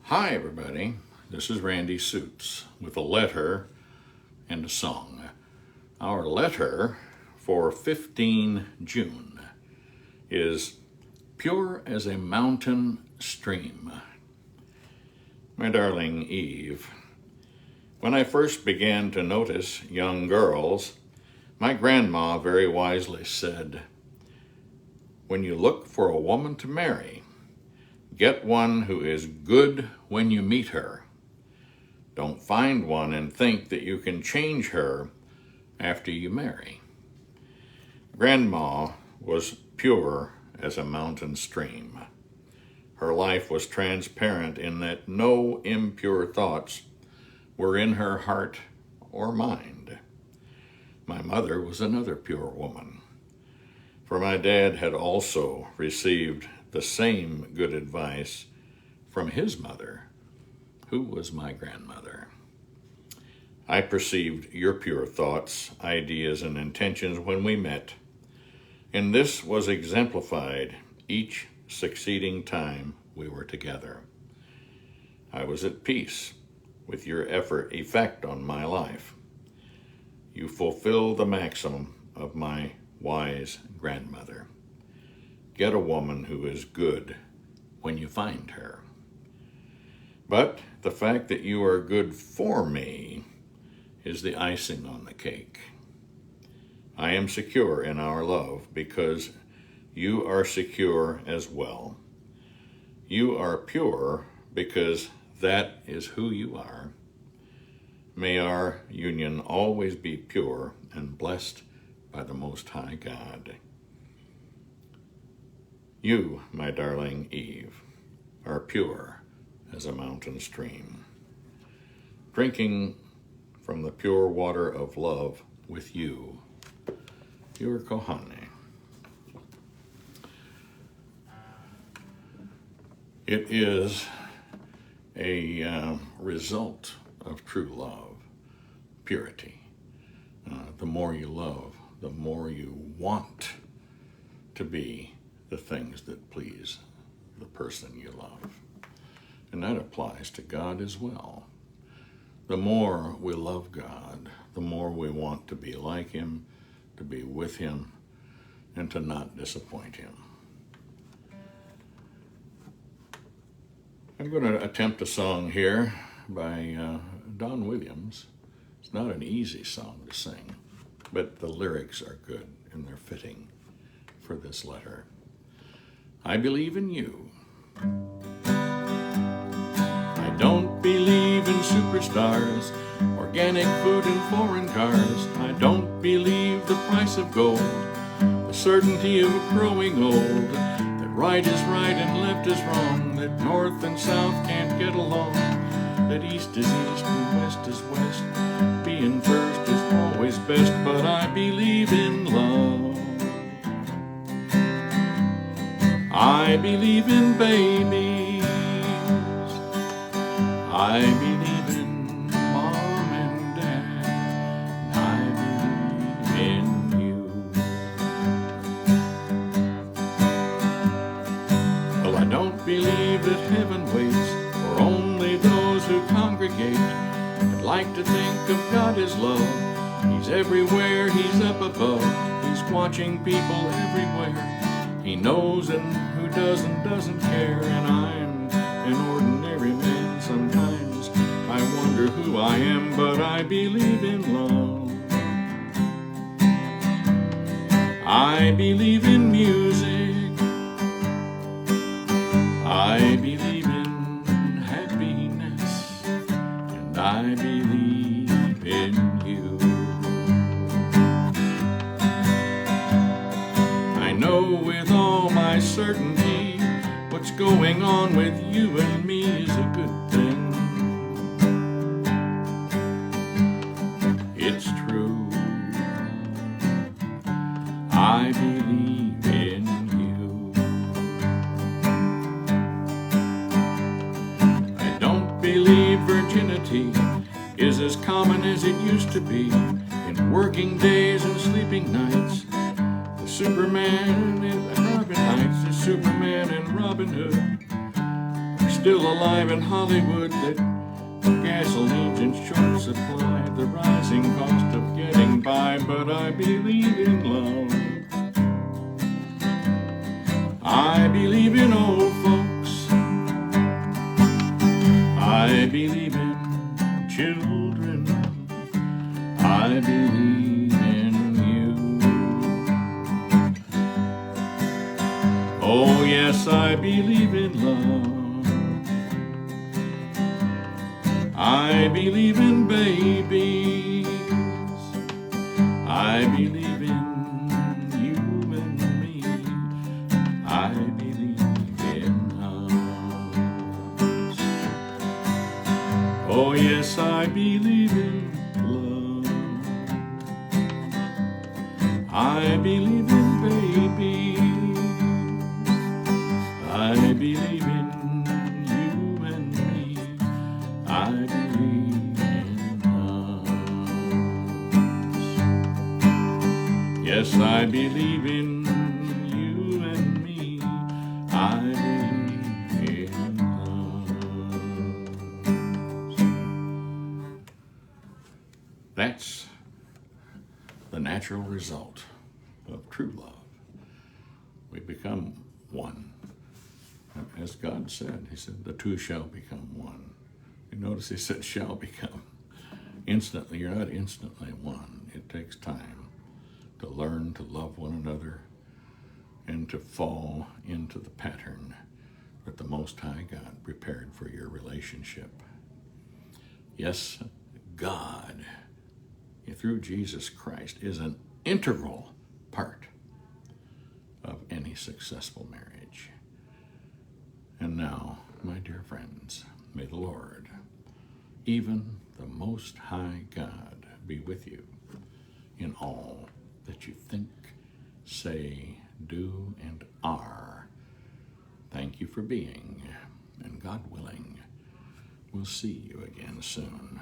Hi, everybody. This is Randy Suits with a letter and a song. Our letter for 15 June is Pure as a Mountain Stream. My darling Eve, when I first began to notice young girls, my grandma very wisely said, "When you look for a woman to marry, get one who is good when you meet her. Don't find one and think that you can change her after you marry." Grandma was pure as a mountain stream. Her life was transparent in that no impure thoughts were in her heart or mind. My mother was another pure woman, for my dad had also received the same good advice from his mother, who was my grandmother. I perceived your pure thoughts, ideas, and intentions when we met, and this was exemplified each succeeding time we were together. I was at peace with your effect on my life. You fulfill the maxim of my wise grandmother. Get a woman who is good when you find her. But the fact that you are good for me is the icing on the cake. I am secure in our love because you are secure as well. You are pure because that is who you are. May our union always be pure and blessed by the Most High God. You, my darling Eve, are pure as a mountain stream. Drinking from the pure water of love with you, your kohane. It is a result of true love, purity. The more you love, the more you want to be the things that please the person you love. And that applies to God as well. The more we love God, the more we want to be like Him, to be with Him, and to not disappoint Him. I'm going to attempt a song here by Don Williams. It's not an easy song to sing, but the lyrics are good and they're fitting for this letter. I believe in you. I don't believe in superstars, organic food and foreign cars. I don't believe the price of gold, the certainty of growing old, that right is right and left is wrong, that north and south can't get along, that east is east and west is west, being first is always best, but I believe in love. I believe in babies. I believe in mom and dad. I believe in you. Well, I don't believe that heaven waits for only those who congregate. I'd like to think of God as love. He's everywhere, He's up above. He's watching people everywhere. He knows, and who doesn't care, and I'm an ordinary man. Sometimes I wonder who I am, but I believe in love. I believe in music. I believe in happiness, and I believe in you. I know with all my certainty what's going on with you and me is a good thing. It's true. I believe in you. I don't believe virginity is as common as it used to be in working days and sleeping nights. Superman and Robin Heights, the Superman and Robin Hood, still alive in Hollywood, that gasoline's in short supply, the rising cost of getting by, but I believe in love. I believe in old folks. I believe in children. I believe in you. Oh yes, I believe in love. I believe in babies. I believe in you and me. I believe in us. Oh yes, I believe in love. I believe in babies. I believe in you and me. I believe in us. Yes, I believe in you and me. I believe in us. That's the natural result of true love. We become one. As God said, He said, the two shall become one. You notice He said, shall become. Instantly, you're not instantly one. It takes time to learn to love one another and to fall into the pattern that the Most High God prepared for your relationship. Yes, God, through Jesus Christ, is an integral part of any successful marriage. And now, my dear friends, may the Lord, even the Most High God, be with you in all that you think, say, do, and are. Thank you for being, and God willing, we'll see you again soon.